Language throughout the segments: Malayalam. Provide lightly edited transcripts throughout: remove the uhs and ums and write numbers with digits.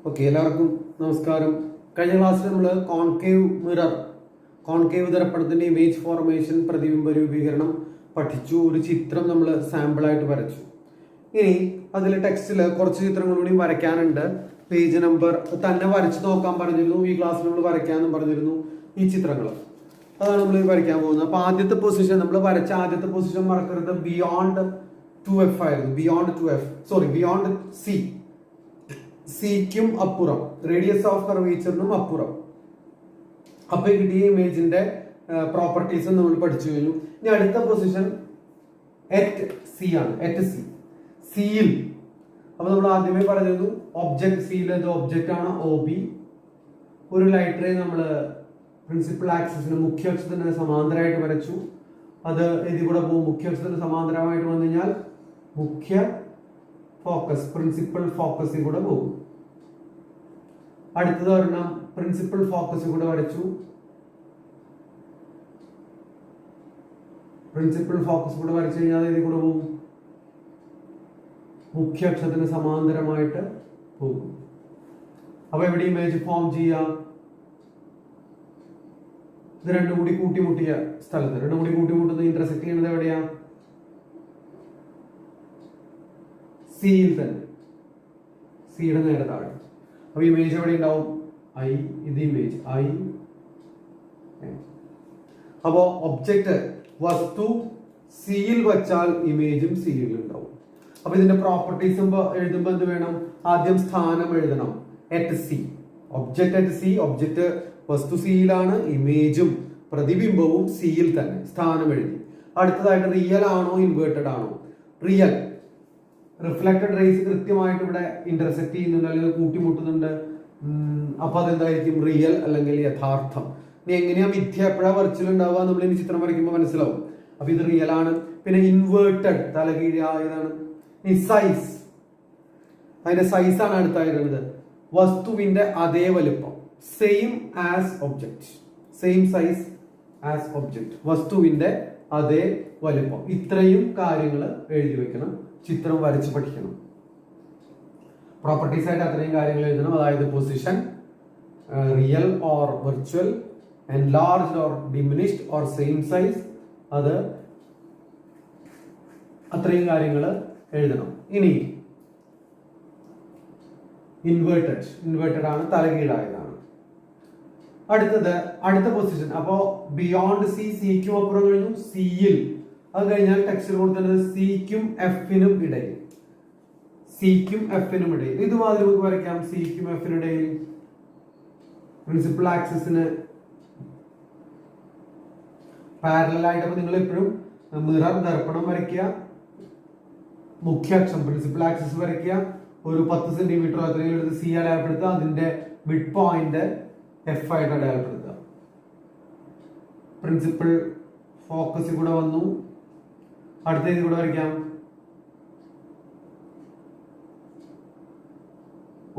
ഓക്കെ, എല്ലാവർക്കും നമസ്കാരം. കഴിഞ്ഞ ക്ലാസ്സിൽ നമ്മൾ കോൺകേവ് ദർപ്പണത്തിന്റെ ഇമേജ് ഫോർമേഷൻ, പ്രതിബിംബ രൂപീകരണം പഠിച്ചു. ഒരു ചിത്രം നമ്മൾ സാമ്പിളായിട്ട് വരച്ചു. ഇനി അതിൽ ടെക്സ്റ്റിൽ കുറച്ച് ചിത്രങ്ങൾ കൂടി വരയ്ക്കാനുണ്ട്. പേജ് നമ്പർ തന്നെ വരച്ച് നോക്കാൻ പറഞ്ഞിരുന്നു. ഈ ക്ലാസ്സിൽ നമ്മൾ വരയ്ക്കാമെന്നും പറഞ്ഞിരുന്നു. ഈ ചിത്രങ്ങൾ അതാണ് നമ്മൾ വരയ്ക്കാൻ പോകുന്നത്. അപ്പൊ ആദ്യത്തെ പൊസിഷൻ നമ്മൾ വരച്ച ആദ്യത്തെ പൊസിഷൻ മറക്കരുത്, ബിയോണ്ട് 2F ആയിരുന്നു. ബിയോണ്ട് സിക്കും അപ്പുറം, റേഡിയസ് ഓഫ് കർവേച്ചറിനും അപ്പുറം. അപ്പൊ കിട്ടിയ ഇമേജിന്റെ പ്രോപ്പർട്ടീസ് നമ്മൾ പഠിച്ചു കഴിഞ്ഞു. ഇനി അടുത്ത പൊസിഷൻ എറ്റ് സി ആണ്. സിയിൽ അപ്പൊ നമ്മൾ ആദ്യമേ പറഞ്ഞിരുന്നു ഒബ്ജക്ട് സിയിൽ ഒബ്ജക്റ്റ് ആണ് OB. ഒരു ലൈറ്റ് റേ നമ്മൾ പ്രിൻസിപ്പൽ ആക്സിസിന് മുഖ്യ അക്ഷത്തിന് സമാന്തരമായിട്ട് വരച്ചു. അത് ഇതിൽ കൂടെ പോകും. മുഖ്യ അക്ഷത്തിന് സമാന്തരമായിട്ട് വന്നു കഴിഞ്ഞാൽ മുഖ്യ ഫോക്കസ്, പ്രിൻസിപ്പൽ ഫോക്കസിൽ കൂടെ പോകും. അടുത്തത് ഒരെണ്ണം പ്രിൻസിപ്പൽ ഫോക്കസിൽ കൂടെ വരച്ചു. പ്രിൻസിപ്പൽ ഫോക്കസ് കൂടെ വരച്ചു കഴിഞ്ഞാൽ ഇതിൽ കൂടെ പോകും, മുഖ്യ അക്ഷത്തിന് സമാന്തരമായിട്ട് പോകും. അപ്പൊ എവിടെ ഇമേജ് ഫോം ചെയ്യാം? ഇത് രണ്ടും കൂടി കൂട്ടിമുട്ടിയ സ്ഥലത്ത്, രണ്ടും കൂടി കൂട്ടിമുട്ടുന്നത് ഇന്റർസെക്ട് ചെയ്യുന്നത് എവിടെയാ? സിയിൽ തന്നെ, സിയുടെ നേരെ താഴെ. അപ്പൊ ഇമേജ് എവിടെ ഉണ്ടാവും? ഇത് ഇമേജ് അപ്പോ ഒബ്ജക്റ്റ് വസ്തു സിയിൽ വച്ചാൽ ഇമേജും സിയിൽ ഉണ്ടാവും. അപ്പൊ ഇതിന്റെ പ്രോപ്പർട്ടീസ് എഴുതുമ്പോൾ എന്ത് വേണം? ആദ്യം സ്ഥാനം എഴുതണം. At C, object at C, object വസ്തു സിയിലാണ്, ഇമേജും പ്രതിബിംബവും സിയിൽ തന്നെ, സ്ഥാനം എഴുതി. അടുത്തതായിട്ട് റിയൽ ആണോ ഇൻവേർട്ടഡ് ആണോ? റിയൽ, റിഫ്ലക്റ്റഡ് റേസ് കൃത്യമായിട്ട് ഇവിടെ ഇന്റർസെക്ട് ചെയ്യുന്നുണ്ട് അല്ലെങ്കിൽ കൂട്ടിമുട്ടുന്നുണ്ട്. അപ്പൊ അതെന്തായിരിക്കും? റിയൽ അല്ലെങ്കിൽ യഥാർത്ഥം. ഇനി എങ്ങനെയാ മിഥ്യ, എപ്പോഴാ വെർച്വൽ ഉണ്ടാവുക നമ്മൾ ഇനി ചിത്രം വരയ്ക്കുമ്പോൾ മനസ്സിലാവും. അപ്പൊ ഇത് റിയൽ ആണ്. പിന്നെ ഇൻവേർട്ടഡ്, തലകീഴായതാണ്. ഈ സൈസ്, അതിന്റെ സൈസ് ആണ് അടുത്തായിരുന്നത്. വസ്തുവിന്റെ അതേ വലുപ്പം, same as object, same size as object, വസ്തുവിന്റെ അതേ വലുപ്പം. ഇത്രയും കാര്യങ്ങൾ എഴുതി വെക്കണം, ചിത്രം വരച്ച് പഠിക്കണം. പ്രോപ്പർട്ടീസ് ആയിട്ട് അത്രയും കാര്യങ്ങൾ എഴുതണം. അതായത് position, real or virtual, enlarged or diminished or same size, അത് അത്രയും കാര്യങ്ങൾ എഴുതണം. ഇനി ഇൻവേർട്ടഡ് ആണ്, തലകീഴായതാണ്. അടുത്ത പൊസിഷൻ. അപ്പോ ബിയോണ്ട് സിക്കും അപ്പുറം കഴിഞ്ഞു. സിയിൽ, അത് കഴിഞ്ഞാൽ ടെക്സ്റ്റിൽ കൊടുത്തിട്ടുള്ളത് സിക്കും എഫിനും ഇടയിൽ. ഇതുമാതിരി നമുക്ക് വരയ്ക്കാം. സിക്കും എഫിനും ഇടയിൽ പ്രിൻസിപ്പൽ ആക്സിസിന് പാരലൽ ആയിട്ട്. അപ്പൊ നിങ്ങൾ എപ്പോഴും മിറർ ദർപ്പണം വരയ്ക്കുക, മുഖ്യ അക്ഷം പ്രിൻസിപ്പൽ ആക്സിസ് വരയ്ക്കുക, ഒരു 10 സെന്റിമീറ്റർ അത്രയും എടുത്ത് സി അടയാളപ്പെടുത്തുക, അതിന്റെ മിഡ് പോയിന്റ് എഫ് ആയിട്ട് അടയാളപ്പെടുത്തുക. പ്രിൻസിപ്പൽ ഫോക്കസിൽ കൂടെ വന്നു. അടുത്ത കൂടെ വരയ്ക്കാം.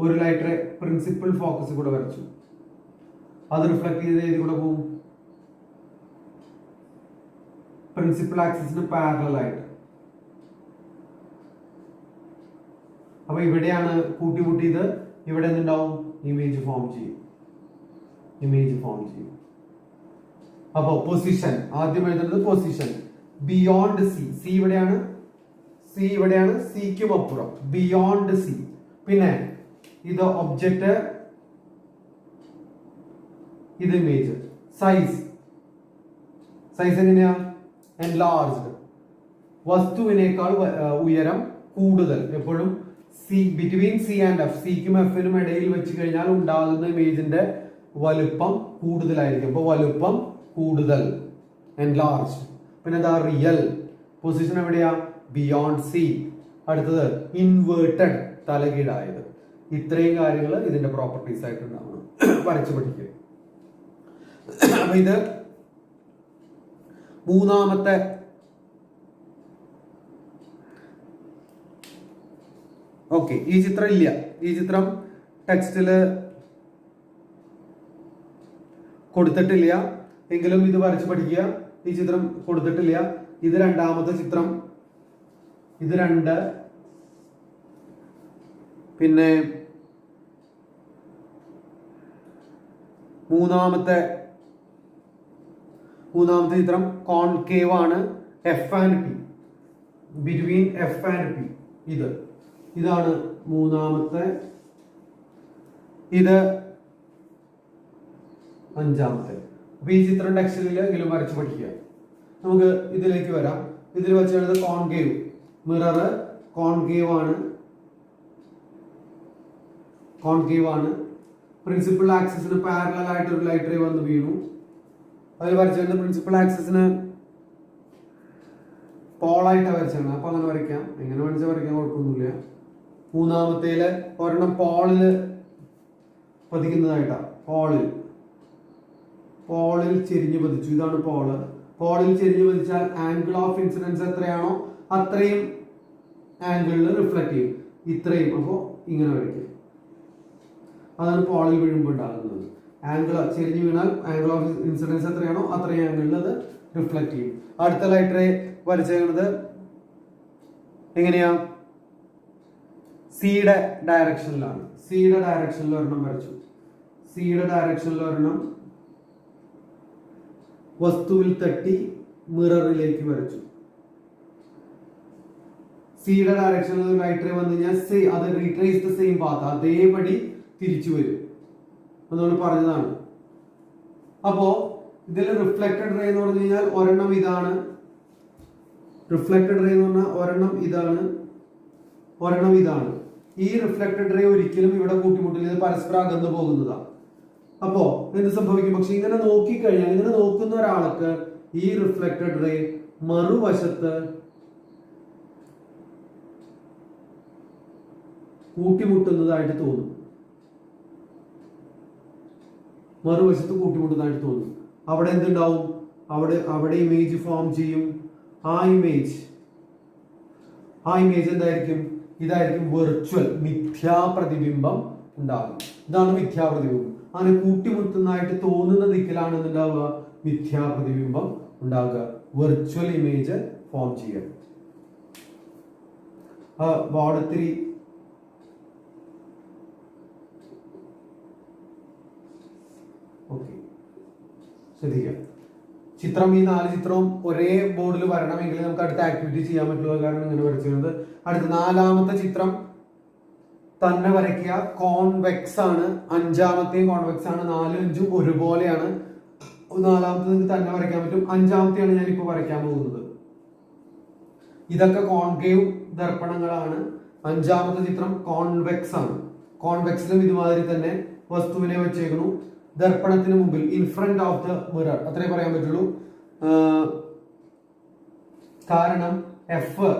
ഒരു ലൈറ്റ് പ്രിൻസിപ്പൽ ഫോക്കസിൽ കൂടെ വരച്ചു, അത് റിഫ്ലക്ട് ചെയ്ത് ഇതിൽ കൂടെ പോകും പ്രിൻസിപ്പൽ ആക്സിസിന് പാരലൽ ആയിട്ട്. അപ്പൊ ഇവിടെയാണ് കൂട്ടിമുട്ടിയത്. ഇവിടെ എന്തുണ്ടാവും? ഇമേജ് ഫോം ചെയ്യും. അപ്പോ പൊസിഷൻ ആദ്യം എഴുതുന്നത് പൊസിഷൻ. ബിയോണ്ട് സി ഇവിടെയാണ്, സിക്കും അപ്പുറം, ബിയോണ്ട് സി. പിന്നെ ഇത് ഒബ്ജക്റ്റ്, ഇത് ഇമേജ്. സൈസ് എങ്ങനെയാ? എൻലാർജ്ഡ്, വസ്തുവിനേക്കാൾ ഉയരം കൂടുതൽ. എപ്പോഴും ബിറ്റ്വീൻ സി ആൻഡ് എഫ്, സിക്കും എഫിനും ഇടയിൽ വെച്ച് കഴിഞ്ഞാൽ ഉണ്ടാകുന്ന ഇമേജിന്റെ വലുപ്പം കൂടുതലായിരിക്കും. അപ്പൊ വലുപ്പം കൂടുതൽ, എൻലാർജ്. പിന്നെ എന്താ? റിയൽ. പൊസിഷൻ എവിടെയാ? Beyond C. അടുത്തത് ഇൻവേർട്ടഡ്, തലകീഴായത്. ഇത്രയും കാര്യങ്ങൾ ഇതിന്റെ പ്രോപ്പർട്ടീസ് ആയിട്ടുണ്ടാവണം, വരച്ചു പഠിക്കുക. അപ്പൊ ഇത് മൂന്നാമത്തെ. ഓക്കെ, ഈ ചിത്രം ഇല്ല, ഈ ചിത്രം ടെക്സ്റ്റില് കൊടുത്തിട്ടില്ല, എങ്കിലും ഇത് വരച്ച് പഠിക്കുക. ഈ ചിത്രം കൊടുത്തിട്ടില്ല. ഇത് രണ്ടാമത്തെ ചിത്രം, ഇത് 2. പിന്നെ മൂന്നാമത്തെ ചിത്രം കോൺകേവ് ആണ്. F and P, between F and P, ഇതാണ് മൂന്നാമത്തെ. ഇത് അഞ്ചാമത്തെ. അപ്പൊ ഈ ചിത്രം ടെക്സ്റ്റിൽ ഇതിലും വരച്ച് പഠിക്കുക. നമുക്ക് ഇതിലേക്ക് വരാം. ഇതിൽ വെച്ചാൽ കോൺകേവ് മിറർ കോൺകേവ് ആണ്. പ്രിൻസിപ്പൽ ആക്സിസിന് പാരലൽ ആയിട്ട് ഒരു ലൈറ്റ് റേ വന്ന് വീണു. അതിൽ വരച്ചിരുന്നത് പ്രിൻസിപ്പൽ ആക്സിസിന് പോളായിട്ടാണ് വരച്ചിരുന്നത്. അപ്പൊ അങ്ങനെ വരയ്ക്കാം, എങ്ങനെ വേണിച്ചാൽ വരയ്ക്കാൻ കുഴപ്പമൊന്നുമില്ല. മൂന്നാമത്തേല് ഒരെണ്ണം പോളില് പതിക്കുന്നതായിട്ടാ. പോളിൽ ചെരിഞ്ഞു പതിച്ചു. ഇതാണ് പോളിൽ ചെരിഞ്ഞു പതിച്ചാൽ ആംഗിൾ ഓഫ് ഇൻസിഡൻസ് എത്രയാണോ അത്രയും ആംഗിളിൽ റിഫ്ലക്ട് ചെയ്യും. ഇത്രയും. അപ്പോൾ ഇങ്ങനെ വരയ്ക്കും. അതാണ് പോളിൽ വീഴുമ്പോൾ ഉണ്ടാകുന്നത്. ആംഗിൾ ചെരിഞ്ഞു വീണാൽ ആംഗിൾ ഓഫ് ഇൻസിഡൻസ് എത്രയാണോ അത്രയും ആംഗിളിൽ അത് റിഫ്ലക്ട് ചെയ്യും. അടുത്ത ലൈറ്റ് റേ വരച്ചേക്കുന്നത് എങ്ങനെയാ? സിയുടെ ഡയറക്ഷനിലാണ്. സിയുടെ ഡയറക്ഷനിൽ ഒരെണ്ണം വരച്ചു. സിയുടെ ഡയറക്ഷനിൽ ഒരെണ്ണം വസ്തുവിൽ തട്ടി മിററിലേക്ക് വരച്ചു. സിയുടെ ഡയറക്ഷനിൽ ലൈറ്റ് റേ വന്നു കഴിഞ്ഞാൽ അത് റീട്രേസ് ദ സെയിം പാത്ത്, അതേപടി തിരിച്ചു വരും. നമ്മൾ പറഞ്ഞതാണ്. അപ്പോ ഇതിൽ റിഫ്ലക്റ്റഡ് റേ എന്ന് പറഞ്ഞു കഴിഞ്ഞാൽ ഒരെണ്ണം ഇതാണ്. റിഫ്ലക്റ്റഡ് റേ എന്ന് പറഞ്ഞാൽ ഒരെണ്ണം ഇതാണ്. ഈ റിഫ്ലക്റ്റഡ് റേ ഒരിക്കലും ഇവിടെ കൂട്ടിമുട്ടില്ല, ഇത് പരസ്പരം അകന്നു പോകുന്നതാണ്. അപ്പോ എന്ത് സംഭവിക്കും? പക്ഷെ ഇങ്ങനെ നോക്കിക്കഴിഞ്ഞാൽ, ഇങ്ങനെ നോക്കുന്ന ഒരാൾക്ക് ഈ റിഫ്ലക്റ്റഡ് റേ മറുവശത്ത് കൂട്ടിമുട്ടുന്നതായിട്ട് തോന്നും. അവിടെ എന്തുണ്ടാവും? അവിടെ ഇമേജ് ഫോം ചെയ്യും. ആ ഇമേജ് എന്തായിരിക്കും? ഇതായിരിക്കും വെർച്വൽ, മിഥ്യാപ്രതിബിംബം ഉണ്ടാകും. ഇതാണ് മിഥ്യാപ്രതിബിംബം. അങ്ങനെ കൂട്ടിമുട്ടുന്നതായിട്ട് തോന്നുന്ന ദിക്കിലാണ് എന്തുണ്ടാവുക? മിഥ്യാപ്രതിബിംബം ഉണ്ടാകുക. വെർച്വൽ ഇമേജ് ഫോം ചെയ്യുക. ബോർഡത്തിരി ശ്രദ്ധിക്കുക. ചിത്രം, ഈ 4 ചിത്രവും ഒരേ ബോർഡിൽ വരണമെങ്കിൽ നമുക്ക് അടുത്ത ആക്ടിവിറ്റി ചെയ്യാൻ പറ്റുള്ള കാരണം ഇങ്ങനെ വരച്ചിരുന്നത്. അടുത്ത 4ാമത്തെ ചിത്രം തന്നെ വരയ്ക്കുക. കോൺവെക്സ് ആണ്. 5ാമത്തെയും കോൺവെക്സ് ആണ്. 4ഉം 5ഉം ഒരുപോലെയാണ്. 4ാമത്തെ നിങ്ങൾക്ക് തന്നെ വരയ്ക്കാൻ പറ്റും. 5ാമത്തെയാണ് ഞാനിപ്പോൾ വരയ്ക്കാൻ പോകുന്നത്. ഇതൊക്കെ കോൺകേവ് ദർപ്പണങ്ങളാണ്. 5ാമത്തെ ചിത്രം കോൺവെക്സ് ആണ്. കോൺവെക്സിലും ഇതുമാതിരി തന്നെ വസ്തുവിനെ വെച്ചേക്കുന്നു. ദർപ്പണത്തിന് മുമ്പിൽ, in front of the mirror, അത്രേ പറയാൻ പറ്റുള്ളൂ. കാരണം എഫ്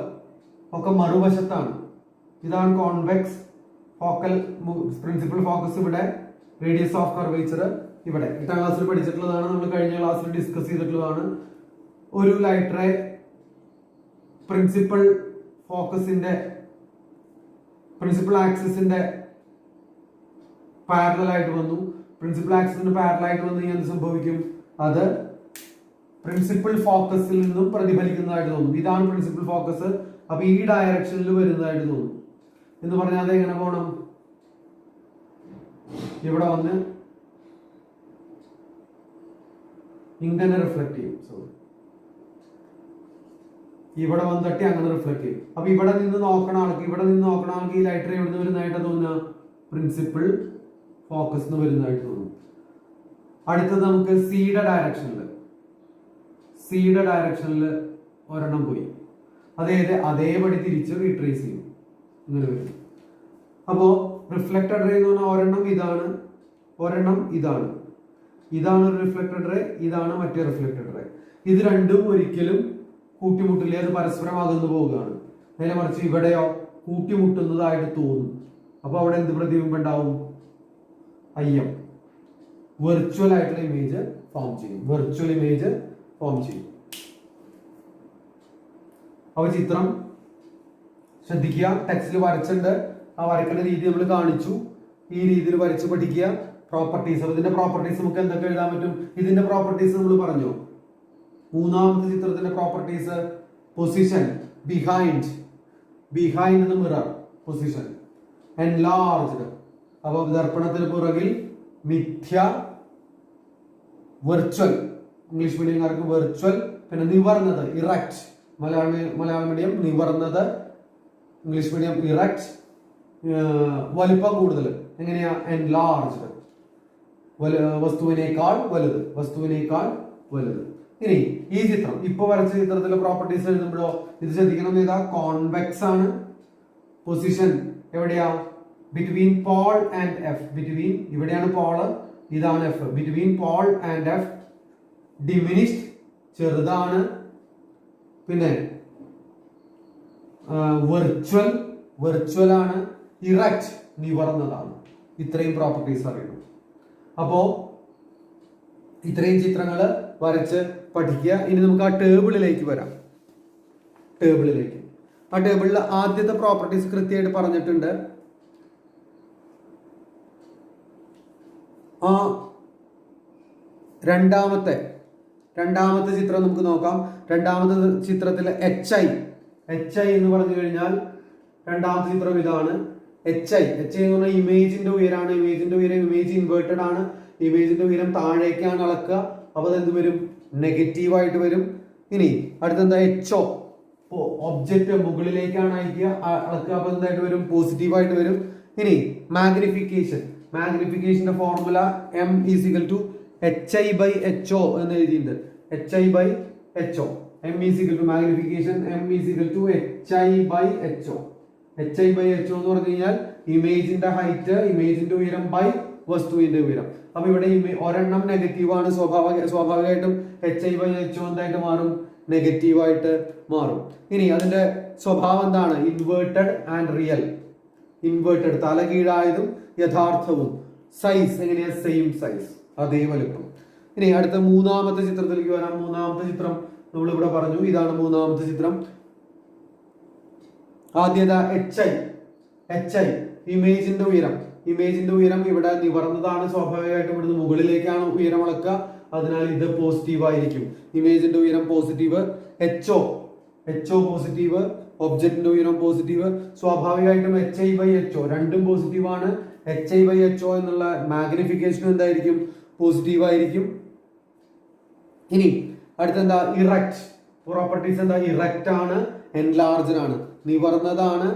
ഒക്കെ മറുവശത്താണ്. ഇതാണ് കോൺവെക്സ്. ഫോക്കൽ പ്രിൻസിപ്പൽ ഫോക്കസ് ഇവിടെ, റേഡിയസ് ഓഫ് കർവേച്ചർ ഇവിടെ. 8ാം ക്ലാസ്സിൽ പഠിച്ചിട്ടുള്ളതാണ്, നമ്മൾ കഴിഞ്ഞ ക്ലാസ്സിൽ ഡിസ്കസ് ചെയ്തിട്ടുള്ളതാണ്. ഒരു ലൈറ്റ് റേ പ്രിൻസിപ്പൽ ആക്സിസിന്റെ പാരലൽ ആയിട്ട് വന്നു. പ്രിൻസിപ്പൽ ആക്സിസിന് പാരലൽ ആയിട്ട് വന്നു കഴിഞ്ഞാൽ എന്ത് സംഭവിക്കും? അത് പ്രിൻസിപ്പൽ ഫോക്കസിൽ നിന്നും പ്രതിഫലിക്കുന്നതായിട്ട് തോന്നും. ഇതാണ് പ്രിൻസിപ്പൽ ഫോക്കസ്. അപ്പൊ ഈ ഡയറക്ഷനിൽ വരുന്നതായിട്ട് തോന്നും. എന്ന് പറഞ്ഞാൽ അത് എങ്ങനെ പോകണം? ഇവിടെ വന്ന് ഇങ്ങനെ റിഫ്ലക്ട് ചെയ്യും. ഇവിടെ വന്ന് തട്ടി അങ്ങനെ റിഫ്ലക്ട് ചെയ്യും. അപ്പൊ ഇവിടെ നിന്ന് നോക്കണ ആൾക്ക് ഈ ലൈറ്റ് റേ എവിടെ വരുന്നതായിട്ട് തോന്നുക? പ്രിൻസിപ്പൽ ഫോക്കസ് വരുന്നതായിട്ട് തോന്നും. അടുത്തത് നമുക്ക് സിയുടെ ഡയറക്ഷനിൽ ഒരെണ്ണം പോയി, അതേപടി തിരിച്ച് റീട്രേസ് ചെയ്യും. ഇങ്ങനെ വരും. അപ്പോ റിഫ്ലക്റ്റഡ് റേ എന്ന് പറഞ്ഞാൽ ഒരെണ്ണം ഇതാണ് റിഫ്ലക്റ്റഡ് റേ, ഇതാണ് മറ്റേ റിഫ്ലക്റ്റഡ് റേ. ഇത് രണ്ടും ഒരിക്കലും കൂട്ടിമുട്ടില്ല, അത് പരസ്പരം അകന്നു പോവുകയാണ്. നേരെ മറിച്ച് ഇവിടെയോ കൂട്ടിമുട്ടുന്നതായിട്ട് തോന്നും. അപ്പൊ അവിടെ എന്ത് പ്രതിബിംബം ഉണ്ടാവും? IM, വെർച്വൽ ആയിട്ടുള്ള ഇമേജ് ഫോം ചെയ്യും. അപ്പൊ ചിത്രം ശ്രദ്ധിക്കുക. ടെക്സ്റ്റിൽ വരച്ചിട്ടുണ്ട്, ആ വരയ്ക്കുന്ന രീതി നമ്മൾ കാണിച്ചു. ഈ രീതിയിൽ വരച്ച് പഠിക്കുക. പ്രോപ്പർട്ടീസ്, ഇതിന്റെ പ്രോപ്പർട്ടീസ് നമുക്ക് എന്തൊക്കെ എഴുതാൻ പറ്റും? ഇതിന്റെ പ്രോപ്പർട്ടീസ് നമ്മൾ പറഞ്ഞു. 3ാമത്തെ ചിത്രത്തിന്റെ properties: position, behind the mirror, position, enlarged. അപ്പൊ ദർപ്പണത്തിന് പുറകിൽ മിഥ്യ, വെർച്വൽ, ഇംഗ്ലീഷ് മീഡിയംകാർക്ക് വെർച്വൽ. പിന്നെ നിവർന്നത് ഇറക്റ്റ്, മലയാളം മീഡിയം നിവർന്നത്, ഇംഗ്ലീഷ് മീഡിയം ഇറക്റ്റ്. വലിപ്പം കൂടുതൽ എങ്ങനെയാ? എൻലാർജ്ഡ്, വസ്തുവിനേക്കാൾ വലുത്, വസ്തുവിനേക്കാൾ വലുത്. ഇനി ഈ ചിത്രം ഇപ്പൊ വരച്ച ചിത്രത്തിലെ പ്രോപ്പർട്ടീസ് എഴുതുമ്പോഴോ ഇത് ശ്രദ്ധിക്കണം. ഏതാ? കോൺവെക്സ് ആണ്. പൊസിഷൻ എവിടെയാ? Between pole and F. Between, ഇവിടെയാണ് പോള്, ഇതാണ് F. Between pole and F. Diminished, ചെറുതാണ്. പിന്നെ വെർച്വൽ, വെർച്വൽ ആണ്. ഇറക്റ്റ്, നിവർന്നതാണ്. ഇത്രയും പ്രോപ്പർട്ടീസ് അറിയണം. അപ്പോ ഇത്രയും ചിത്രങ്ങൾ വരച്ച് പഠിക്കുക. ഇനി നമുക്ക് ആ ടേബിളിലേക്ക് വരാം. ടേബിളിലേക്ക്, ആ ടേബിളിൽ ആദ്യത്തെ പ്രോപ്പർട്ടീസ് കൃത്യമായിട്ട് പറഞ്ഞിട്ടുണ്ട്. ആ രണ്ടാമത്തെ ചിത്രം നമുക്ക് നോക്കാം. രണ്ടാമത്തെ ചിത്രത്തിൽ എച്ച് ഐ എന്ന് പറഞ്ഞു കഴിഞ്ഞാൽ രണ്ടാമത്തെ ചിത്രം ഇതാണ്. എച്ച് ഐ എന്ന് പറഞ്ഞാൽ ഇമേജിന്റെ ഉയരാണ്. ഇമേജിന്റെ ഉയരം, ഇമേജ് ഇൻവേർട്ടഡ് ആണ്. ഇമേജിന്റെ ഉയരം താഴേക്കാണ് അളക്കുക. അപ്പൊ അത് എന്ത് വരും? നെഗറ്റീവ് ആയിട്ട് വരും. ഇനി അടുത്തെന്താ? എച്ച് ഒ, ഒബ്ജക്റ്റ് മുകളിലേക്കാണ് അളക്കുക. അപ്പൊ എന്തായിട്ട് വരും? പോസിറ്റീവ് ആയിട്ട് വരും. ഇനി മാഗ്നിഫിക്കേഷന്റെ ഫോർമുല M = HI/HO എന്ന് എഴുതിയിട്ടുണ്ട്. HI/HO. M = magnification M = HI/HO. HI/HO എന്ന് പറഞ്ഞു കഴിഞ്ഞാൽ ഇമേജിന്റെ ഹൈറ്റ്, ഇമേജിന്റെ ഉയരം ബൈ വസ്തുവിന്റെ ഉയരം. അപ്പൊ ഇവിടെ ഒരെണ്ണം നെഗറ്റീവ് ആണ്. സ്വാഭാവികമായിട്ടും HI/HO എന്തായിട്ട് മാറും? നെഗറ്റീവ് ആയിട്ട് മാറും. ഇനി അതിന്റെ സ്വഭാവം എന്താണ്? Inverted and real. ഇൻവേർട്ടഡ് തലകീഴായതും യഥാർത്ഥവും. സൈസ് എങ്ങനെയാ? സെയിം സൈസ്, അതേ വലുപ്പം. ഇനി അടുത്ത മൂന്നാമത്തെ ചിത്രത്തിലേക്ക് വരാം. മൂന്നാമത്തെ ചിത്രം നമ്മൾ ഇവിടെ പറഞ്ഞു. ഇതാണ് മൂന്നാമത്തെ ചിത്രം. ആദ്യത എച്ച് ഐ ഇമേജിന്റെ ഉയരം. ഇമേജിന്റെ ഉയരം ഇവിടെ നിവർന്നതാണ്. സ്വാഭാവികമായിട്ടും ഇവിടുന്ന് മുകളിലേക്കാണ് ഉയരം അളക്കുക. അതിനാൽ ഇത് പോസിറ്റീവ് ആയിരിക്കും. ഇമേജിന്റെ ഉയരം പോസിറ്റീവ്. H O positive. ഒബ്ജക്റ്റിന്റെ ഉയരം പോസിറ്റീവ്. സ്വാഭാവികമായിട്ടും HI/HO രണ്ടും പോസിറ്റീവ് ആണ്. HI/HO എന്നുള്ള മാഗ്നിഫിക്കേഷൻ എന്തായിരിക്കും? പോസിറ്റീവ് ആയിരിക്കും. ഇനി അടുത്തെന്താ? ഇറക്റ്റ്. പ്രോപ്പർട്ടീസ് എന്താ? ഇറക്റ്റ് ആണ്, എൻലാർജ്ഡ് ആണ്, നിവർന്നതാണ്,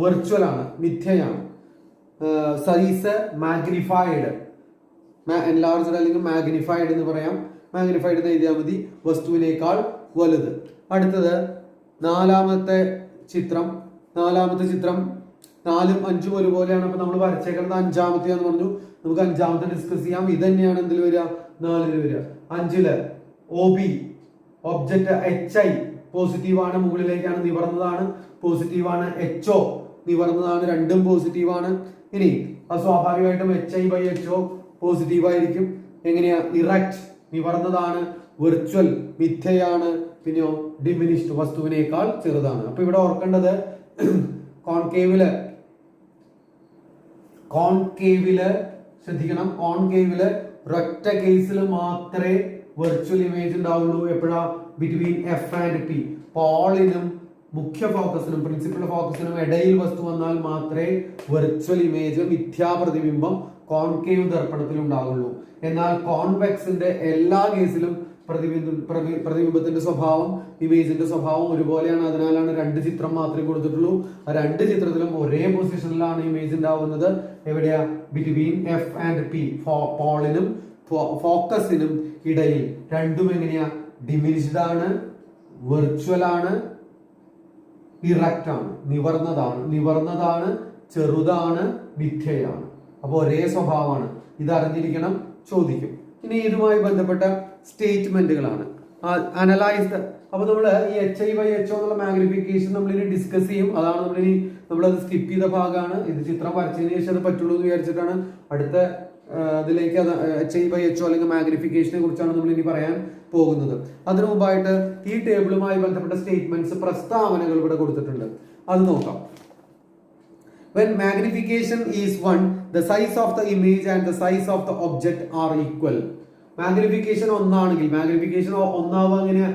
വെർച്വൽ ആണ്, മിഥ്യയാണ്. സൈസ് മാഗ്നിഫൈഡ്, എൻലാർജ്ഡ് അല്ലെങ്കിൽ മാഗ്നിഫൈഡ് എന്ന് പറയാം. മാഗ്നിഫൈഡ് എന്ന് എഴുതിയാൽ മതി. വസ്തുവിനേക്കാൾ വലുത്. അടുത്തത് നാലാമത്തെ ചിത്രം 4ഉം 5ഉം ഒരുപോലെയാണ്. അപ്പൊ നമ്മൾ വരച്ചേക്കുന്നത് അഞ്ചാമത്തെയാന്ന് പറഞ്ഞു. നമുക്ക് അഞ്ചാമത്തെ ഡിസ്കസ് ചെയ്യാം. ഇത് തന്നെയാണ് എന്തിൽ വരിക? 4ൽ വരിക. 5ല് OB, ഒബ്ജക്റ്റ് HI പോസിറ്റീവ് ആണ്, മുകളിലേക്കാണ്, നിവർന്നതാണ്, പോസിറ്റീവ് ആണ്. HO നിവർന്നതാണ്, രണ്ടും പോസിറ്റീവ് ആണ്. ഇനി അത് സ്വാഭാവികമായിട്ടും HI/HO പോസിറ്റീവ് ആയിരിക്കും. എങ്ങനെയാ? ഇറക്റ്റ് നിവർന്നതാണ്, വെർച്വൽ മിഥ്യയാണ്, പിന്നെയോ ഡിമിനിഷ്ഡ് വസ്തുവിനേക്കാൾ ചെറുതാണ്. അപ്പൊ ഇവിടെ ഓർക്കേണ്ടത് കോൺകേവില് ശ്രദ്ധിക്കണം. കോൺകേവില് ഒരൊറ്റ കേസിൽ മാത്രമേ വെർച്വൽ ഇമേജ് ഉണ്ടാവുള്ളൂ. എപ്പോഴാ? Between F and P. പോളിനും മുഖ്യ ഫോക്കസിനും പ്രിൻസിപ്പൽ ഫോക്കസിനും ഇടയിൽ വസ്തു വന്നാൽ മാത്രമേ വെർച്വൽ ഇമേജ്, മിഥ്യാപ്രതിബിംബം കോൺകേവ് ദർപ്പണത്തിൽ ഉണ്ടാവുള്ളൂ. എന്നാൽ കോൺവെക്സിന്റെ എല്ലാ കേസിലും പ്രതിബിംബത്തിന്റെ സ്വഭാവം, ഇമേജിന്റെ സ്വഭാവം ഒരുപോലെയാണ്. അതിനാലാണ് 2 ചിത്രം മാത്രമേ കൊടുത്തിട്ടുള്ളൂ. ആ 2 ചിത്രത്തിലും ഒരേ പൊസിഷനിലാണ് ഇമേജ് ഉണ്ടാവുന്നത്. എവിടെയാ? Between F and P. പോളിനും ഫോക്കസിനും ഇടയിൽ. രണ്ടും എങ്ങനെയാ? ഡിമിനിഷ്ഡ് ആണ്, വെർച്വൽ ആണ്, ഇറക്റ്റ് ആണ്, നിവർന്നതാണ്, ചെറുതാണ്, മിഥ്യയാണ്. അപ്പൊ ഒരേ സ്വഭാവമാണ്. ഇത് അറിഞ്ഞിരിക്കണം, ചോദിക്കും. ഇനി ഇതുമായി ബന്ധപ്പെട്ട സ്റ്റേറ്റ്മെന്റുകളാണ് അനലൈസ്ഡ്. അപ്പൊ നമ്മൾ ഈ HI/HO എന്നുള്ള മാഗ്നിഫിക്കേഷൻ നമ്മളിനി ഡിസ്കസ് ചെയ്യും. അതാണ് നമ്മളത് സ്കിപ്പ് ചെയ്ത ഭാഗമാണ്. ഇത് ചിത്രം വരച്ചതിന് ശേഷം അത് പറ്റുള്ളൂ എന്ന് വിചാരിച്ചിട്ടാണ് അടുത്ത അതിലേക്ക് HI/HO അല്ലെങ്കിൽ മാഗ്നിഫിക്കേഷനെ കുറിച്ചാണ് നമ്മൾ ഇനി പറയാൻ പോകുന്നത്. അതിനു മുമ്പായിട്ട് ഈ ടേബിളുമായി ബന്ധപ്പെട്ട സ്റ്റേറ്റ്മെന്റ്സ്, പ്രസ്താവനകൾ ഇവിടെ കൊടുത്തിട്ടുണ്ട്. അത് നോക്കാം. When magnification is 1, the size of the image and the size of the object are equal. Magnification ഒന്നാണെങ്കിൽ, മാഗ്നിഫിക്കേഷൻ ഒന്നാവുക എങ്ങനെയാ?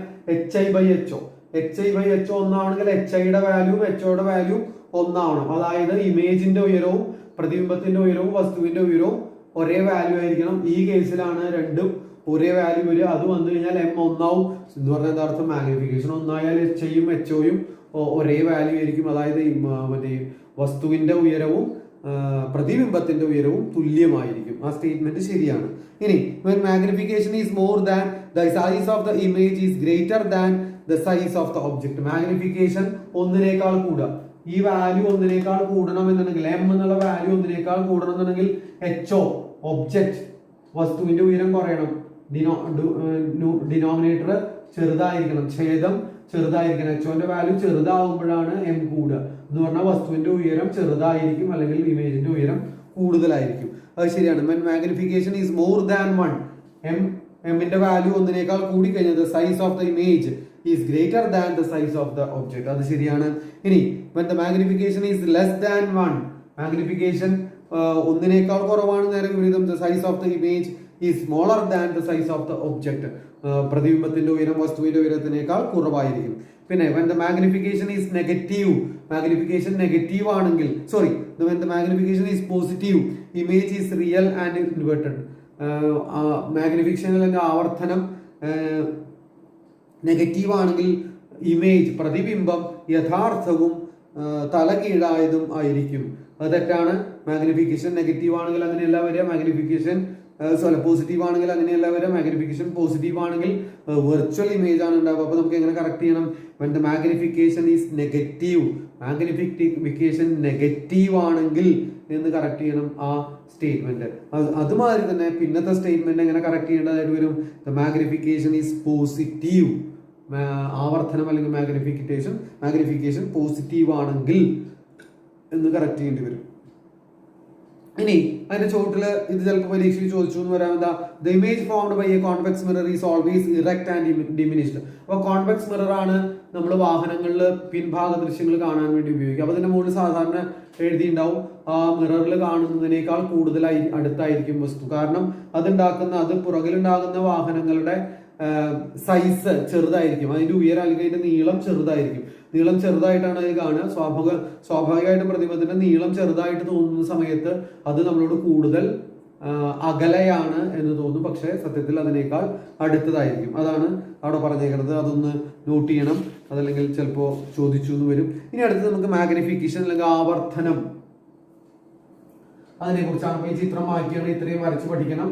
HI/HO. HI/HO ഒന്നാണെങ്കിൽ HIയുടെ വാല്യൂവും HOയുടെ വാല്യൂ ഒന്നാവണം. അതായത് ഇമേജിന്റെ ഉയരവും പ്രതിബിംബത്തിന്റെ ഉയരവും വസ്തുവിന്റെ ഉയരവും ഒരേ വാല്യൂ ആയിരിക്കണം. ഈ കേസിലാണ് രണ്ടും ഒരേ വാല്യൂ വരിക. അത് വന്നു കഴിഞ്ഞാൽ എം ഒന്നാവും എന്ന് പറഞ്ഞാൽ എന്താ അർത്ഥം? മാഗ്നിഫിക്കേഷൻ ഒന്നായാൽ എച്ച്ഐയും എച്ച്ഒയും ഒരേ വാല്യൂ ആയിരിക്കും. അതായത് മറ്റേ വസ്തുവിന്റെ ഉയരവും പ്രതിബിംബത്തിന്റെ ഉയരവും തുല്യമായിരിക്കും. ആ സ്റ്റേറ്റ്മെന്റ് ശരിയാണ്. ഇനി when magnification is more than the size of the image is greater than the size of the object. Magnification ഒന്നിനേക്കാൾ കൂടുക. ഈ വാല്യൂ ഒന്നിനേക്കാൾ കൂടണം എന്നുണ്ടെങ്കിൽ എം എന്നുള്ള വാല്യൂ ഒന്നിനേക്കാൾ കൂടണം എന്നുണ്ടെങ്കിൽ എച്ച്ഒ ഒബ്ജക്ട് വസ്തുവിന്റെ ഉയരം കുറയണം. ഡിനോമിനേറ്റർ ചെറുതായിരിക്കണം, ഛേദം ചെറുതായിരിക്കണം. എച്ച്ഒന്റെ വാല്യൂ ചെറുതാവുമ്പോഴാണ് എം കൂടുക. എന്ന് പറഞ്ഞാൽ വസ്തുവിന്റെ ഉയരം ചെറുതായിരിക്കും അല്ലെങ്കിൽ ഇമേജിന്റെ ഉയരം കൂടുതലായിരിക്കും. അത് ശരിയാണ്. when magnification is more than 1, എമ്മിന്റെ വാല്യൂ ഒന്നിനേക്കാൾ കൂടി കഴിഞ്ഞാൽ the size of the image is greater than the size of the object. അത് ശരിയാണ്. ഇനി when the magnification is less than 1, magnification ഒന്നിനേക്കാൾ കുറവാണ് നേരെ വിപരീതം. the size of the image is smaller than the size of the object. പ്രതിബിംബത്തിന്റെ ഉയരം വസ്തുവിന്റെ ഉയരത്തിനേക്കാൾ കുറവായിരിക്കും. പിന്നെ when the magnification is negative, magnification negative ആണെങ്കിൽ when the magnification is positive, image is real and inverted. Magnification അല്ലെങ്കിൽ ആവർത്തനം നെഗറ്റീവ് ആണെങ്കിൽ ഇമേജ് പ്രതിബിംബം യഥാർത്ഥവും തലകീഴായതും ആയിരിക്കും. അത് തെറ്റാണ്. മാഗ്നിഫിക്കേഷൻ നെഗറ്റീവ് ആണെങ്കിൽ അങ്ങനെയല്ല വരിക. മാഗ്നിഫിക്കേഷൻ പോസിറ്റീവ് ആണെങ്കിൽ അങ്ങനെയല്ല വരിക. മാഗ്നിഫിക്കേഷൻ പോസിറ്റീവ് ആണെങ്കിൽ വെർച്വൽ ഇമേജ് ആണ് ഉണ്ടാവുക. അപ്പൊ നമുക്ക് എങ്ങനെ കറക്റ്റ് ചെയ്യണം? when the magnification is negative, magnification negative ആണെങ്കിൽ എന്ന് കറക്റ്റ് ചെയ്യണം ആ സ്റ്റേറ്റ്മെന്റ്. അതുമാതിരി തന്നെ പിന്നത്തെ സ്റ്റേറ്റ്മെന്റ് എങ്ങനെ കറക്റ്റ് ചെയ്യേണ്ടതായിട്ട് വരും? the magnification is positive, ആവർത്തനം അല്ലെങ്കിൽ മാഗ്നിഫിക്കേഷൻ പോസിറ്റീവ് ആണെങ്കിൽ എന്ന് കറക്റ്റ് ചെയ്യേണ്ടി വരും. ഇനി അതിന്റെ ചോട്ടില് ഇത് ചിലപ്പോൾ പരീക്ഷയിൽ ചോദിച്ചു എന്ന് പറയാൻ എന്താ? the image formed by a convex mirror is always erect and diminished. അപ്പൊ കോൺവെക്സ് മിറർ ആണ് നമ്മൾ വാഹനങ്ങളിൽ പിൻഭാഗ ദൃശ്യങ്ങൾ കാണാൻ വേണ്ടി ഉപയോഗിക്കുക. അപ്പൊ അതിന്റെ മുകളിൽ സാധാരണ എഴുതിയിട്ടുണ്ടാവും ആ മിററിൽ കാണുന്നതിനേക്കാൾ കൂടുതലായി അടുത്തായിരിക്കും വസ്തു. കാരണം അത് പുറകിലുണ്ടാകുന്ന വാഹനങ്ങളുടെ സൈസ് ചെറുതായിരിക്കും, അതിന്റെ ഉയരം അല്ലെങ്കിൽ അതിന്റെ നീളം ചെറുതായിരിക്കും. നീളം ചെറുതായിട്ടാണ് അത് കാണുക. സ്വാഭാവികമായിട്ടും പ്രതിബിംബത്തിന്റെ നീളം ചെറുതായിട്ട് തോന്നുന്ന സമയത്ത് അത് നമ്മളോട് കൂടുതൽ അകലെയാണ് എന്ന് തോന്നും. പക്ഷെ സത്യത്തിൽ അതിനേക്കാൾ അടുത്തതായിരിക്കും. അതാണ് അവിടെ പറഞ്ഞേക്കുന്നത്. അതൊന്ന് നോട്ട് ചെയ്യണം, അതല്ലെങ്കിൽ ചിലപ്പോൾ ചോദിച്ചു എന്ന് വരും. ഇനി അടുത്തത് നമുക്ക് മാഗ്നിഫിക്കേഷൻ അല്ലെങ്കിൽ ആവർത്തനം, അതിനെ കുറിച്ചാണ്. ഈ ചിത്രം മാറ്റിയാണ് ഇത്രയും വരച്ച് പഠിക്കണം.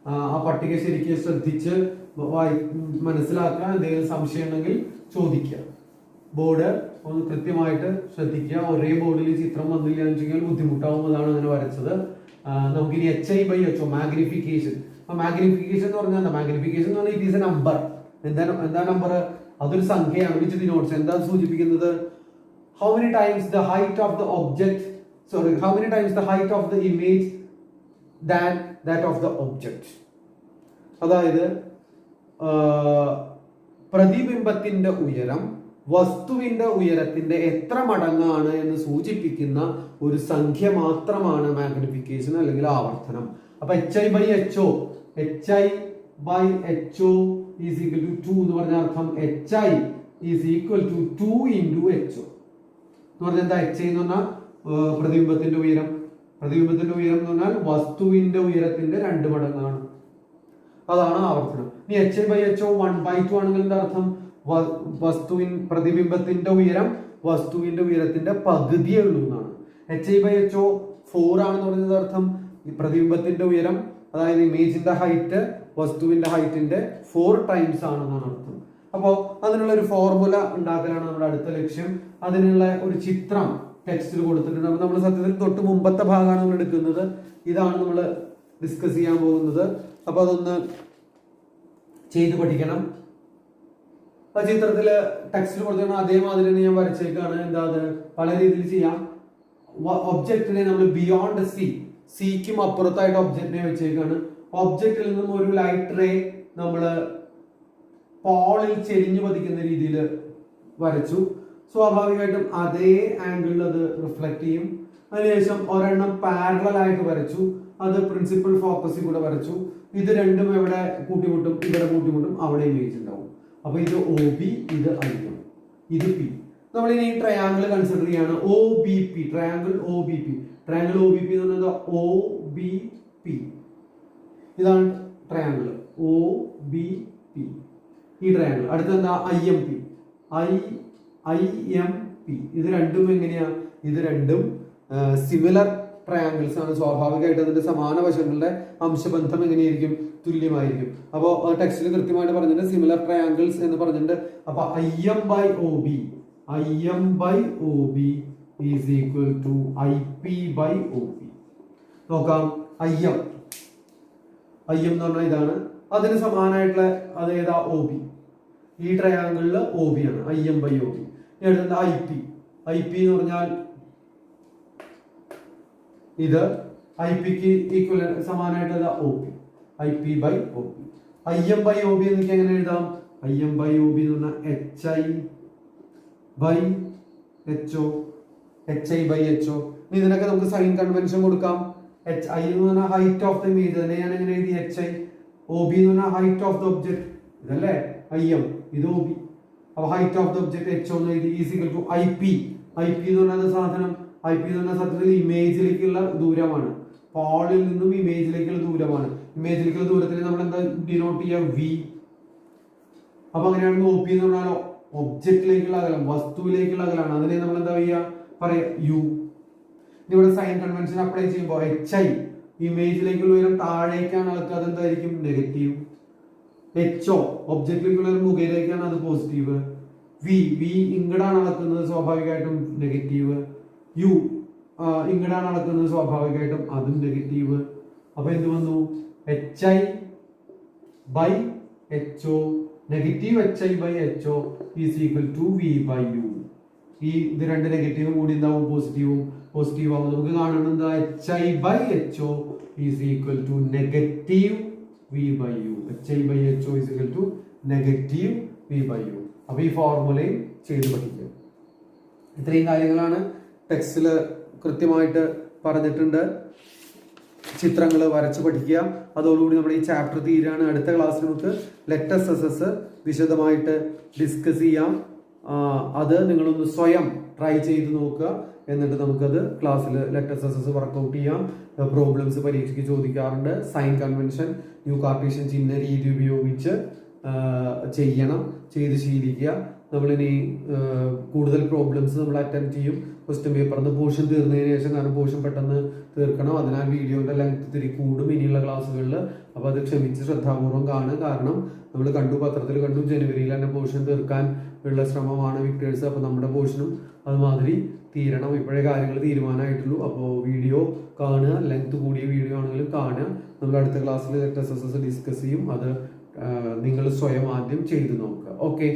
ആ പട്ടിക ശരിക്കും ശ്രദ്ധിച്ച് മനസ്സിലാക്കുക. എന്തെങ്കിലും സംശയം ഉണ്ടെങ്കിൽ ചോദിക്കുക. ബോർഡ് ഒന്ന് കൃത്യമായിട്ട് ശ്രദ്ധിക്കുക. ഒരേ ബോർഡിൽ ചിത്രം വന്നില്ല എന്ന് വെച്ചാൽ ബുദ്ധിമുട്ടാവും. അതാണ് അങ്ങനെ വരച്ചത്. നമുക്കിനി HI/HO മാഗ്നിഫിക്കേഷൻ. മാഗ്നിഫിക്കേഷൻ എന്ന് പറഞ്ഞാൽ മാഗ്നിഫിക്കേഷൻ എന്ന് പറഞ്ഞാൽ ഇറ്റ് ഈസ് എ നമ്പർ. എന്താ നമ്പർ? അതൊരു സംഖ്യയാണ്. വിച്ച് ഡിനോട്ട്സ്, എന്താ സൂചിപ്പിക്കുന്നത്? how many times the height of the image than that of the object. അതായത് പ്രതിബിംബത്തിന്റെ ഉയരം വസ്തുവിന്റെ ഉയരത്തിന്റെ എത്ര മടങ്ങാണ് എന്ന് സൂചിപ്പിക്കുന്ന ഒരു സംഖ്യ മാത്രമാണ് മാഗ്നിഫിക്കേഷൻ അല്ലെങ്കിൽ ആവർത്തനം. അപ്പൊ HI/HO ഈസ് ഈക്വൽ ടു 2 എന്ന് പറഞ്ഞ അർത്ഥം HI is equal to 2 into HO എന്ന് പറഞ്ഞാൽ എന്താ? HI എന്ന് പറഞ്ഞാൽ പ്രതിബിംബത്തിന്റെ ഉയരം എന്ന് പറഞ്ഞാൽ വസ്തുവിന്റെ ഉയരത്തിന്റെ 2 മടങ്ങാണ്. അതാണ് ആവർത്തനം. ഇനി HI/HO 1/2 ആണെങ്കിൽ എന്താ അർത്ഥം? പ്രതിബിംബത്തിന്റെ ഉയരം വസ്തുവിന്റെ ഉയരത്തിന്റെ പകുതിയേ ഉള്ളൂ എന്നാണ്. HI/HO 4 ആണെന്ന് പറയുന്നത് അർത്ഥം പ്രതിബിംബത്തിന്റെ ഉയരം, അതായത് ഇമേജിന്റെ ഹൈറ്റ് വസ്തുവിന്റെ ഹൈറ്റിന്റെ 4 times ആണെന്നാണ് അർത്ഥം. അപ്പോൾ അതിനുള്ള ഒരു ഫോർമുല ഉണ്ടാക്കലാണ് നമ്മുടെ അടുത്ത ലക്ഷ്യം. അതിനുള്ള ഒരു ചിത്രം ടെക്സ്റ്റിൽ കൊടുത്തിട്ടുണ്ട്. നമ്മൾ സത്യത്തിൽ തൊട്ട് മുമ്പത്തെ ഭാഗമാണ് നമ്മൾ എടുക്കുന്നത്. ഇതാണ് നമ്മൾ ഡിസ്കസ് ചെയ്യാൻ പോകുന്നത്. അപ്പൊ അതൊന്ന് ചെയ്ത് പഠിക്കണം. ആ ചിത്രത്തില് ടെക്സ്റ്റിൽ കൊടുത്തിട്ടുണ്ട് അതേമാതിരി തന്നെ ഞാൻ വരച്ചേക്കാണ്. എന്താ അത് പല രീതിയിൽ ചെയ്യാം. ഒബ്ജക്റ്റിനെ നമ്മൾ ബിയോണ്ട് സിക്കും അപ്പുറത്തായിട്ട് ഒബ്ജക്റ്റിനെ വെച്ചേക്കാണ്. ഒബ്ജക്റ്റിൽ നിന്നും ഒരു ലൈറ്റ് റേ നമ്മള് പോളിൽ ചെരിഞ്ഞു പതിക്കുന്ന രീതിയിൽ വരച്ചു. സ്വാഭാവികമായിട്ടും അതേ ആംഗിളിൽ അത് റിഫ്ലക്ട് ചെയ്യും. അതിനുശേഷം ഒരെണ്ണം പാരലൽ ആയിട്ട് വരച്ചു. അത് പ്രിൻസിപ്പൽ ഫോക്കസിൽ കൂടെ വരച്ചു. ഇത് രണ്ടും എവിടെ കൂട്ടിമുട്ടും? ഇവിടെ കൂട്ടിമുട്ടും. അവിടെ ഇമേജ് ഉണ്ടാവും. അപ്പൊ ഇത് OB, ഇത് IM, ഇത് P. നമ്മൾ ഇനി ട്രയാങ്കിൾ കൺസിഡർ ചെയ്യാണ്. OBP, ട്രയാങ്കിൾ OBP എന്ന് പറയുന്നത് OBP. ഇതാണ് ട്രയാങ്കിൾ ഒ ബി പി. ഈ ട്രയാങ്കിൾ അടുത്തെന്താ IMP. IMP ഇത് രണ്ടും എങ്ങനെയാ? ഇത് രണ്ടും സിമിലർ ട്രയാങ്കിൾസ് ആണ്. സ്വാഭാവികമായിട്ട് അതിന്റെ സമാന വശങ്ങളുടെ അംശബന്ധം എങ്ങനെയായിരിക്കും? തുല്യമായിരിക്കും. അപ്പോൾ ടെക്സ്റ്റിൽ കൃത്യമായിട്ട് പറഞ്ഞിട്ടുണ്ട് സിമിലർ ട്രയാങ്കിൾസ് എന്ന് പറഞ്ഞിട്ടുണ്ട്. അപ്പൊ IM/OB is equal to IP/OB. നോക്കാം. IM എന്ന് പറഞ്ഞാൽ ഇതാണ്. അതിന് സമാനമായിട്ടുള്ള അതേതാ? OB. ഈ ട്രയാങ്കിളില് OB ആണ്. IM/OB. അടുത്തത് IP എന്ന് പറഞ്ഞാൽ ഇത് IPക്ക് ഈക്വൽ സമാനമായിട്ടുള്ള OP. IP/OB. IM/OB എന്നൊക്കെ എങ്ങനെ എഴുതാം? IM/OB എന്ന് പറഞ്ഞാൽ HI/HO. ഇതിനൊക്കെ നമുക്ക് സൈൻ കൺവെൻഷൻ കൊടുക്കാം. HI എന്ന് പറഞ്ഞാൽ ഹൈറ്റ് ഓഫ് ദ ഇമേജ്. തന്നെ ഞാൻ എങ്ങനെ എഴുതി? HI. OB എന്ന് പറഞ്ഞാൽ ഹൈറ്റ് ഓഫ് ദ ഒബ്ജക്ട്. ഇതല്ലേ IM, ഇത് OB. അപ്പൊ height of the object HO എന്ന് എഴുതി is equal to IP. IP എന്ന് പറഞ്ഞാൽ സാധനം IP എന്ന് പറഞ്ഞാൽ സത്യത്തിൽ ഇമേജിലേക്കുള്ള ദൂരമാണ്. പോളിൽ നിന്നും ഇമേജിലേക്കുള്ള ദൂരമാണ്. ഇമേജിലേക്കുള്ള ദൂരത്തിന് നമ്മൾ എന്താ ഡിനോട്ട് ചെയ്യുക? V. അപ്പൊ അങ്ങനെയാണെങ്കിൽ OP എന്ന് പറഞ്ഞാൽ ഒബ്ജക്റ്റിലേക്കുള്ള അകലം, വസ്തുവിലേക്കുള്ള അകലാണ്. അതിനെ നമ്മൾ എന്താ പറയാ? U. ഇവിടെ സൈൻ കൺവെൻഷൻ അപ്ലൈ ചെയ്യുമ്പോൾ HI ഇമേജിലേക്കുള്ള ഉയരം താഴേക്കാണ് അളക്കുക, അതെന്തായിരിക്കും? നെഗറ്റീവ്. HO ഒബ്ജക്റ്റിലേക്കുള്ള മുഖയിലേക്കാണ്, അത് പോസിറ്റീവ്. V ഇങ്ങടാണ് അളക്കുന്നത്, സ്വാഭാവികമായിട്ടും നെഗറ്റീവ്. U ഇങ്ങടാണ് അളക്കുന്നത്, സ്വാഭാവികമായിട്ടും അതും നെഗറ്റീവ്. അപ്പൊ എന്ത് വന്നു? HI/HO negative HI/HO is equal to V/U. ഇത് രണ്ട് നെഗറ്റീവ് കൂടി എന്താവും? പോസിറ്റീവ് ആവും. നമുക്ക് കാണുന്നത് എന്താ? HI/HO is equal to negative V/U. HI/HO is equal to negative V/U. അപ്പൊ ഈ ഫോർമുലയും ചെയ്ത് പഠിക്കുക. ഇത്രയും കാര്യങ്ങളാണ് ടെക്സ്റ്റിൽ കൃത്യമായിട്ട് പറഞ്ഞിട്ടുണ്ട്. ചിത്രങ്ങൾ വരച്ച് പഠിക്കുക. അതോടുകൂടി നമ്മുടെ ഈ ചാപ്റ്റർ തീരാണ്. അടുത്ത ക്ലാസ്സിൽ നമുക്ക് ലെറ്റസ് എസ് വിശദമായിട്ട് ഡിസ്കസ് ചെയ്യാം. അത് നിങ്ങളൊന്ന് സ്വയം ട്രൈ ചെയ്ത് നോക്കുക. എന്നിട്ട് നമുക്കത് ക്ലാസ്സിൽ ലെറ്റസ് എസ് വർക്ക്ഔട്ട് ചെയ്യാം. പ്രോബ്ലംസ് പരീക്ഷയ്ക്ക് ചോദിക്കാറുണ്ട്. സൈൻ കൺവെൻഷൻ ന്യൂ കാർട്ടീഷ്യൻ ചിഹ്ന രീതി ഉപയോഗിച്ച് ചെയ്ത് ശീലിക്കുക. നമ്മളിനി കൂടുതൽ പ്രോബ്ലംസ് നമ്മൾ അറ്റംപ്റ്റ് ചെയ്യും. ക്വസ്റ്റ്യൻ പേപ്പറിന് പോർഷൻ തീർന്നതിന് ശേഷം, കാരണം പോർഷൻ പെട്ടെന്ന് തീർക്കണം. അതിനാൽ വീഡിയോയുടെ ലെങ്ത് ഇത്തിരി കൂടും ഇനിയുള്ള ക്ലാസ്സുകളിൽ. അപ്പോൾ അത് ക്ഷമിച്ച് ശ്രദ്ധാപൂർവ്വം കാണുക. കാരണം നമ്മൾ പത്രത്തിൽ കണ്ടു ജനുവരിയിൽ തന്നെ പോർഷൻ തീർക്കാൻ ഉള്ള ശ്രമമാണ് വിക്ടേഴ്സ്. അപ്പോൾ നമ്മുടെ പോർഷനും അതുമാതിരി തീരണം. ഇപ്പോഴേ കാര്യങ്ങൾ തീരുമാനമായിട്ടുള്ളൂ. അപ്പോൾ വീഡിയോ കാണുക. ലെങ്ത് കൂടിയ വീഡിയോ ആണെങ്കിലും കാണുക. നമ്മൾ അടുത്ത ക്ലാസ്സിൽ ടെസ്റ്റ് ഡിസ്കസ് ചെയ്യും. അത് നിങ്ങൾ സ്വയം ആദ്യം ചെയ്ത് നോക്കുക. ഓക്കെ.